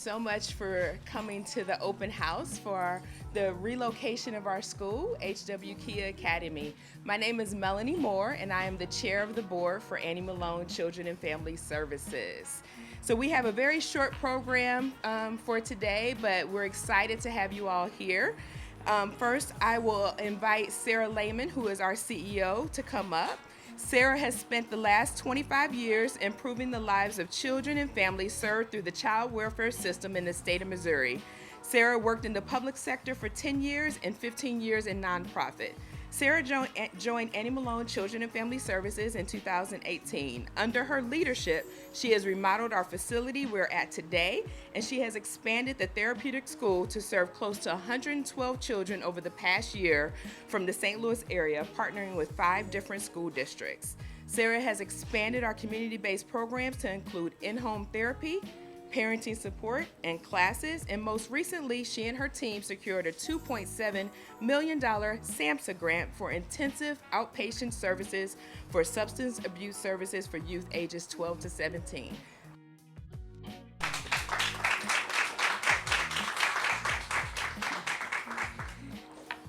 so much for coming to the open house for the relocation of our school, HW Kia Academy. My name is Melanie Moore, and I am the chair of the board for Annie Malone Children and Family Services. So we have a very short program for today, but we're excited to have you all here. First, I will invite Sarah Lehman, who is our CEO, to come up. Sarah has spent the last 25 years improving the lives of children and families served through the child welfare system in the state of Missouri. Sarah worked in the public sector for 10 years and 15 years in nonprofit. Sarah joined Annie Malone Children and Family Services in 2018. Under her leadership, she has remodeled our facility we're at today, and she has expanded the therapeutic school to serve close to 112 children over the past year from the St. Louis area, partnering with 5 different school districts. Sarah has expanded our community-based programs to include in-home therapy, parenting support, and classes, and most recently, she and her team secured a $2.7 million SAMHSA grant for intensive outpatient services for substance abuse services for youth ages 12 to 17.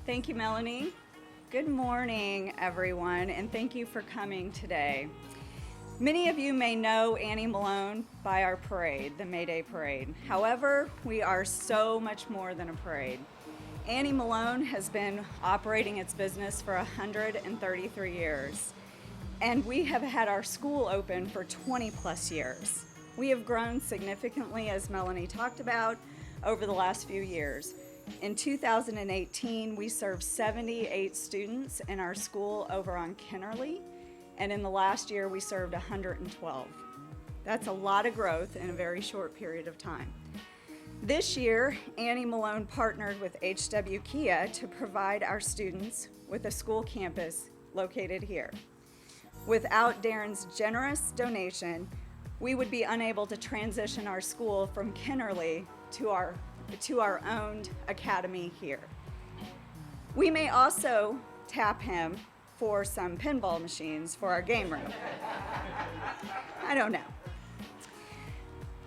Thank you, Melanie. Good morning, everyone, and thank you for coming today. Many of you may know Annie Malone by our parade, the May Day Parade. However, we are so much more than a parade. Annie Malone has been operating its business for 133 years, and we have had our school open for 20 plus years. We have grown significantly, as Melanie talked about, over the last few years. In 2018, we served 78 students in our school over on Kennerly, and in the last year, we served 112. That's a lot of growth in a very short period of time. This year, Annie Malone partnered with HW Kia to provide our students with a school campus located here. Without Darren's generous donation, we would be unable to transition our school from Kennerly to our owned academy here. We may also tap him for some pinball machines for our game room. I don't know.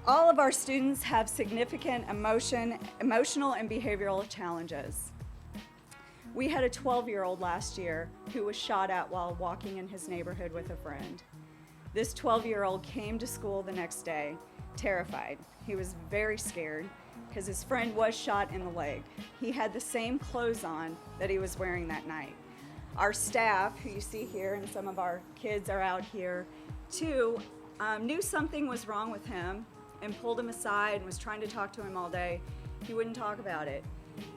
All of our students have significant emotional and behavioral challenges. We had a 12-year-old last year who was shot at while walking in his neighborhood with a friend. This 12-year-old came to school the next day, terrified. He was very scared because his friend was shot in the leg. He had the same clothes on that he was wearing that night. Our staff, who you see here, and some of our kids are out here too, knew something was wrong with him and pulled him aside and was trying to talk to him all day. He wouldn't talk about it.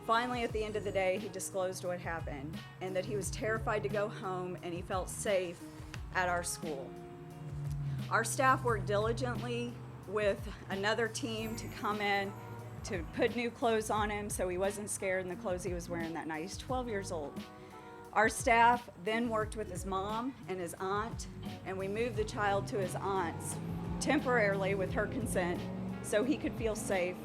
Finally, at the end of the day, he disclosed what happened and that he was terrified to go home and he felt safe at our school. Our staff worked diligently with another team to come in to put new clothes on him so he wasn't scared in the clothes he was wearing that night. He's 12 years old. Our staff then worked with his mom and his aunt, and we moved the child to his aunt's temporarily with her consent so he could feel safe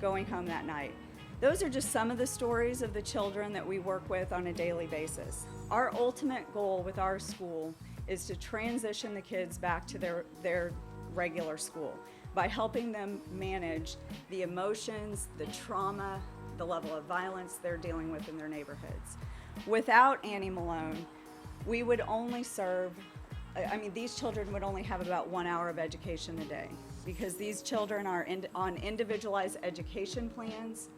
going home that night. Those are just some of the stories of the children that we work with on a daily basis. Our ultimate goal with our school is to transition the kids back to their regular school by helping them manage the emotions, the trauma, the level of violence they're dealing with in their neighborhoods. Without Annie Malone, we would only these children would only have about 1 hour of education a day because these children are on individualized education plans,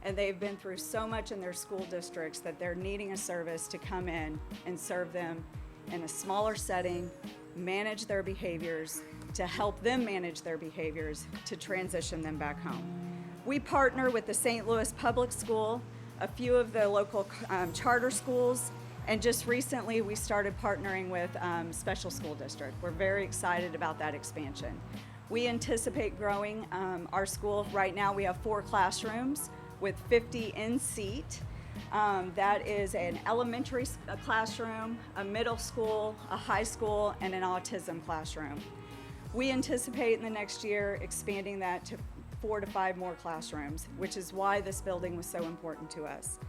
and they've been through so much in their school districts that they're needing a service to come in and serve them in a smaller setting, manage their behaviors, to help them manage their behaviors, to transition them back home. We partner with the St. Louis Public School, a few of the local charter schools, and just recently we started partnering with Special School District. We're very excited about that expansion. We anticipate growing our school. Right now we have 4 classrooms with 50 in seat. That is an elementary classroom, a middle school, a high school, and an autism classroom. We anticipate in the next year expanding that to 4 to 5 more classrooms, which is why this building was so important to us.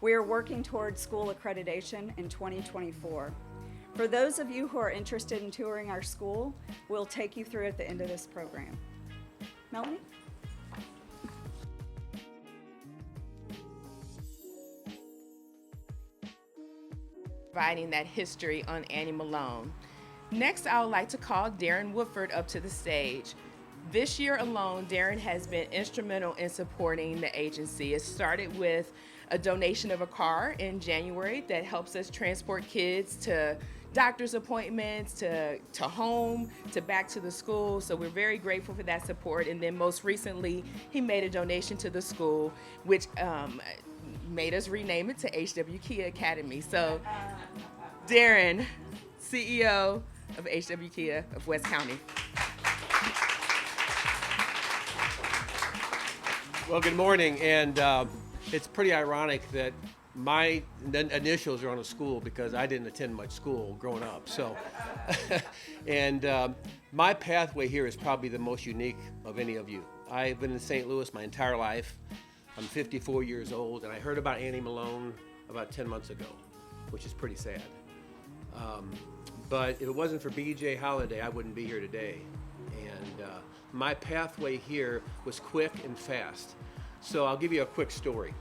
We are working towards school accreditation in 2024. For those of you who are interested in touring our school, we'll take you through at the end of this program. Melanie? providing that history on Annie Malone. Next, I would like to call Darren Woodford up to the stage. This year alone, Darren has been instrumental in supporting the agency. It started with a donation of a car in January that helps us transport kids to doctor's appointments, to home, to back to the school. So we're very grateful for that support. And then most recently, he made a donation to the school, which made us rename it to HW Kia Academy. So Darren, CEO of HW Kia of West County. Well, good morning, and it's pretty ironic that my initials are on a school because I didn't attend much school growing up. So, and my pathway here is probably the most unique of any of you. I've been in St. Louis my entire life. I'm 54 years old, and I heard about Annie Malone about 10 months ago, which is pretty sad. But if it wasn't for BJ Holiday, I wouldn't be here today. And my pathway here was quick and fast. So I'll give you a quick story.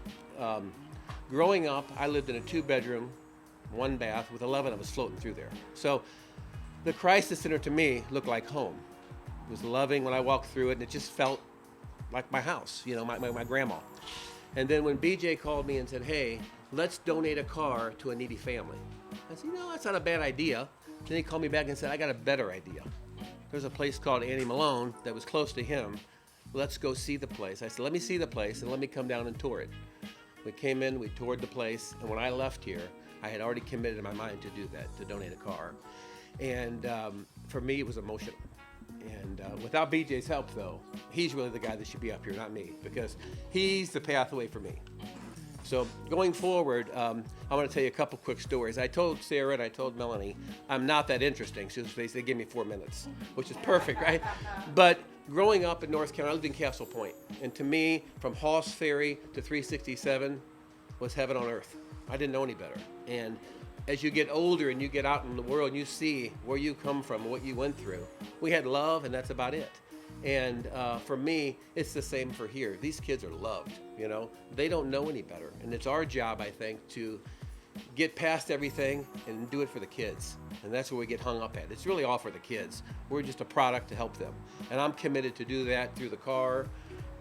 Growing up, I lived in a 2-bedroom, 1 bath with 11 of us floating through there. So the crisis center to me looked like home. It was loving when I walked through it, and it just felt like my house, you know, my grandma. And then when BJ called me and said, hey, let's donate a car to a needy family, I said, that's not a bad idea. Then he called me back and said, I got a better idea. There's a place called Annie Malone that was close to him. Let's go see the place. I said, let me see the place and let me come down and tour it. We came in, we toured the place, and when I left here, I had already committed in my mind to do that, to donate a car. And for me, it was emotional. And without BJ's help, though, he's really the guy that should be up here, not me, because he's the pathway for me. So going forward, I want to tell you a couple quick stories. I told Sarah and I told Melanie, I'm not that interesting. So they give me 4 minutes, which is perfect, right? But growing up in North Carolina, I lived in Castle Point. And to me, from Hoss Ferry to 367 was heaven on earth. I didn't know any better. And as you get older and you get out in the world and you see where you come from, what you went through, we had love and that's about it. And for me, it's the same for here. These kids are loved, you know. They don't know any better. And it's our job, I think, to get past everything and do it for the kids. And that's where we get hung up at. It's really all for the kids. We're just a product to help them. And I'm committed to do that through the car,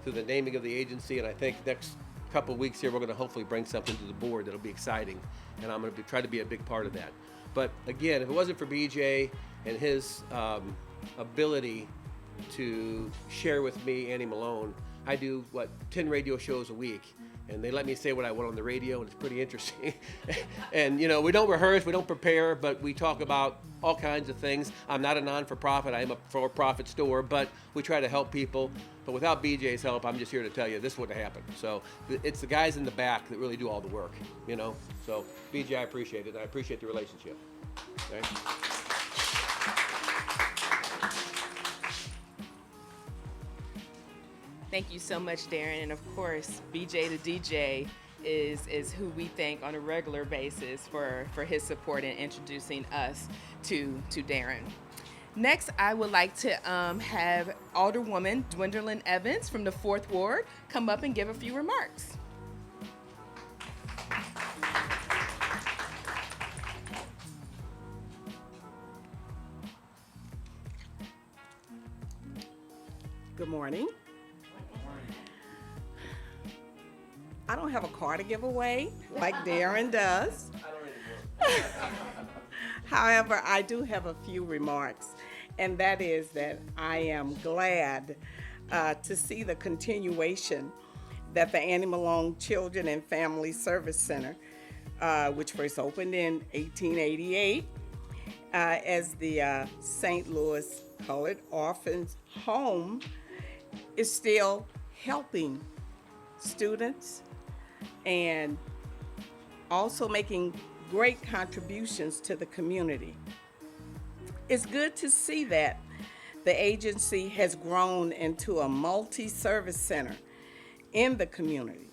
through the naming of the agency. And I think next couple of weeks here, we're going to hopefully bring something to the board that'll be exciting. And I'm going to try to be a big part of that. But again, if it wasn't for BJ and his ability to share with me Annie Malone, I do 10 radio shows a week, and they let me say what I want on the radio, and it's pretty interesting. And we don't rehearse, we don't prepare, but we talk about all kinds of things. I'm not a non-for-profit, I'm a for-profit store, but we try to help people. But without BJ's help, I'm just here to tell you this wouldn't happen. So it's the guys in the back that really do all the work, So BJ, I appreciate it, and I appreciate the relationship. Okay? Thank you so much, Darren. And of course, BJ the DJ is who we thank on a regular basis for his support in introducing us to Darren. Next, I would like to have Alderwoman Gwendolyn Evans from the 4th Ward come up and give a few remarks. Good morning. I don't have a car to give away like Darren does. However, I do have a few remarks, and that is that I am glad to see the continuation that the Annie Malone Children and Family Service Center, which first opened in 1888 as the St. Louis Colored Orphans Home, is still helping students and also making great contributions to the community. It's good to see that the agency has grown into a multi-service center in the community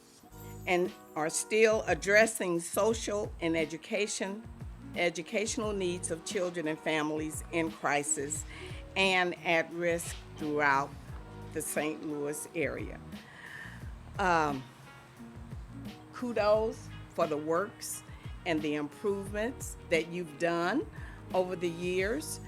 and are still addressing social and educational needs of children and families in crisis and at risk throughout the St. Louis area. Kudos for the works and the improvements that you've done over the years.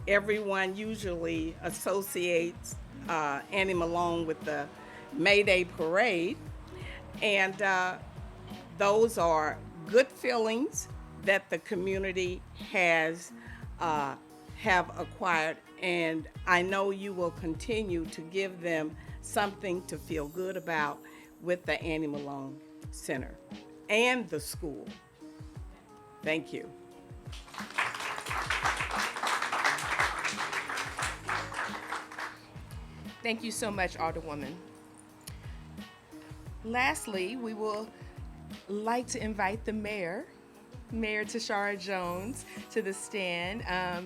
Everyone usually associates Annie Malone with the May Day Parade, and those are good feelings that the community has have acquired, and I know you will continue to give them something to feel good about with the Annie Malone Center and the school. Thank you. Thank you so much, Alderwoman. Lastly, we will like to invite the mayor, Mayor Tishaura Jones, to the stand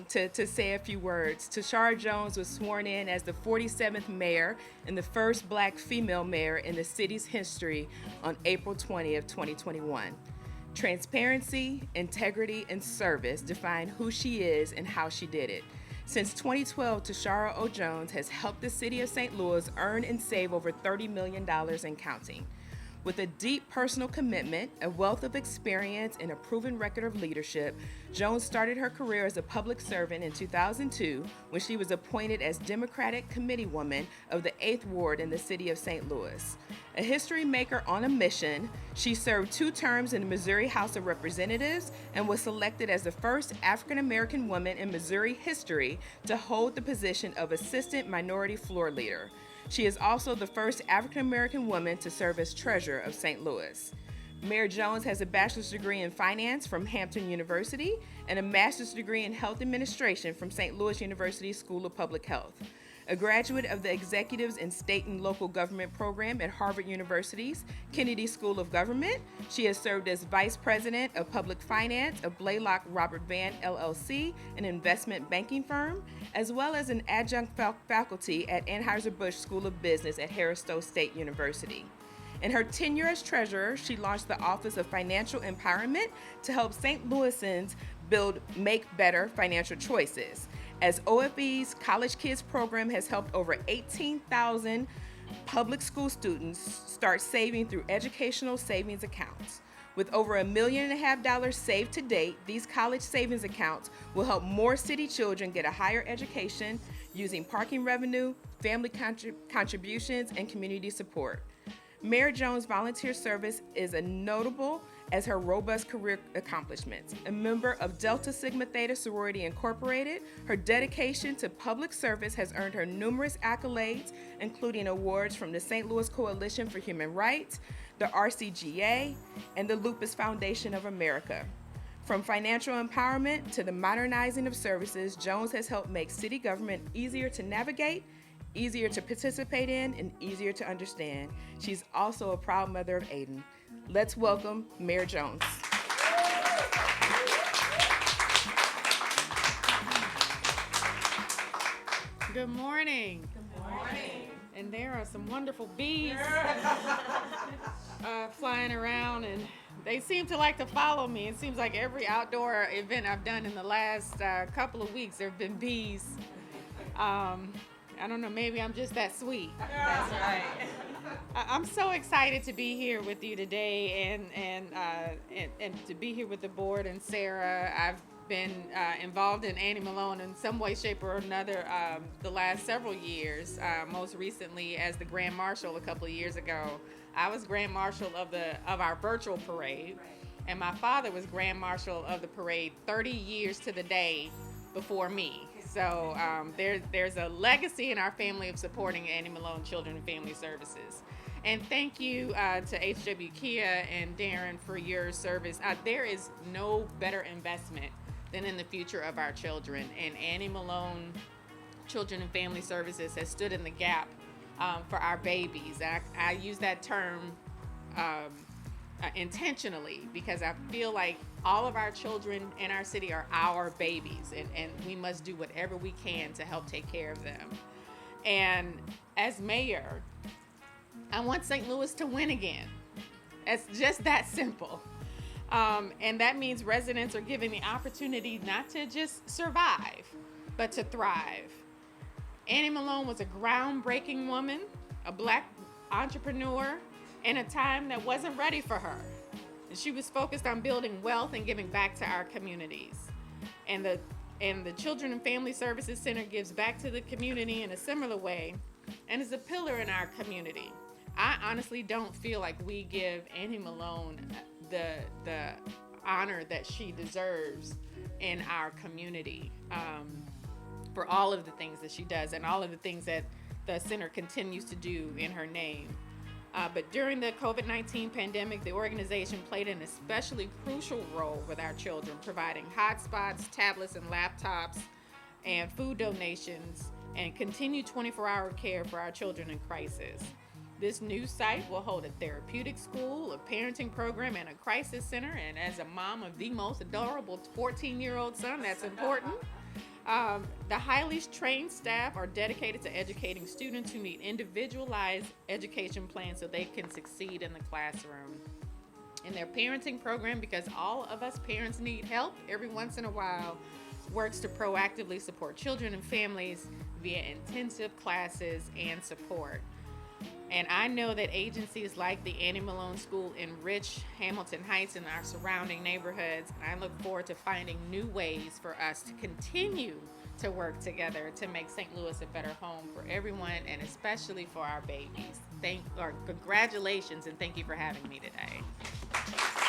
to say a few words. Tishaura Jones was sworn in as the 47th mayor and the first Black female mayor in the city's history on April 20th, 2021. Transparency, integrity, and service define who she is and how she did it. Since 2012, Tishaura O. Jones has helped the city of St. Louis earn and save over $30 million and counting. With a deep personal commitment, a wealth of experience, and a proven record of leadership, Jones started her career as a public servant in 2002 when she was appointed as Democratic Committeewoman of the 8th Ward in the city of St. Louis. A history maker on a mission, she served 2 terms in the Missouri House of Representatives and was selected as the first African-American woman in Missouri history to hold the position of Assistant Minority Floor Leader. She is also the first African-American woman to serve as treasurer of St. Louis. Mayor Jones has a bachelor's degree in finance from Hampton University and a master's degree in health administration from St. Louis University School of Public Health. A graduate of the Executives in State and Local Government program at Harvard University's Kennedy School of Government, she has served as Vice President of Public Finance of Blaylock Robert Vann LLC, an investment banking firm, as well as an adjunct faculty at Anheuser-Busch School of Business at Harris Stowe State University. In her tenure as treasurer, she launched the Office of Financial Empowerment to help St. Louisans make better financial choices. As OFE's College Kids program has helped over 18,000 public school students start saving through educational savings accounts. With over $1.5 million saved to date, these college savings accounts will help more city children get a higher education using parking revenue, family contributions, and community support. Mayor Jones' volunteer service is as notable as her robust career accomplishments. A member of Delta Sigma Theta Sorority Incorporated, her dedication to public service has earned her numerous accolades, including awards from the St. Louis Coalition for Human Rights, the RCGA, and the Lupus Foundation of America. From financial empowerment to the modernizing of services, Jones has helped make city government easier to navigate, easier to participate in, and easier to understand. She's also a proud mother of Aiden. Let's welcome Mayor Jones. Good morning. Good morning. And there are some wonderful bees flying around, and they seem to like to follow me. It seems like every outdoor event I've done in the last couple of weeks, there have been bees. I don't know, maybe I'm just that sweet. That's right. I'm so excited to be here with you today and to be here with the board and Sarah. I've been involved in Annie Malone in some way, shape, or another the last several years. Most recently as the Grand Marshal a couple of years ago. I was Grand Marshal of our virtual parade, and my father was Grand Marshal of the parade 30 years to the day before me. So there's a legacy in our family of supporting Annie Malone Children and Family Services. And thank you to HW Kia and Darren for your service. There is no better investment than in the future of our children. And Annie Malone Children and Family Services has stood in the gap for our babies. I use that term intentionally because I feel like all of our children in our city are our babies, and we must do whatever we can to help take care of them. And as mayor, I want St. Louis to win again. It's just that simple. And that means residents are given the opportunity not to just survive, but to thrive. Annie Malone was a groundbreaking woman, a Black entrepreneur, in a time that wasn't ready for her. She was focused on building wealth and giving back to our communities. And the Children and Family Services Center gives back to the community in a similar way and is a pillar in our community. I honestly don't feel like we give Annie Malone the honor that she deserves in our community for all of the things that she does and all of the things that the center continues to do in her name. But during the COVID-19 pandemic, the organization played an especially crucial role with our children, providing hotspots, tablets, and laptops, and food donations, and continued 24-hour care for our children in crisis. This new site will hold a therapeutic school, a parenting program, and a crisis center. And as a mom of the most adorable 14-year-old son, that's important. The highly trained staff are dedicated to educating students who need individualized education plans so they can succeed in the classroom. In their parenting program, because all of us parents need help every once in a while, works to proactively support children and families via intensive classes and support. And I know that agencies like the Annie Malone School enrich Hamilton Heights and our surrounding neighborhoods. And I look forward to finding new ways for us to continue to work together to make St. Louis a better home for everyone, and especially for our babies. Congratulations, and thank you for having me today.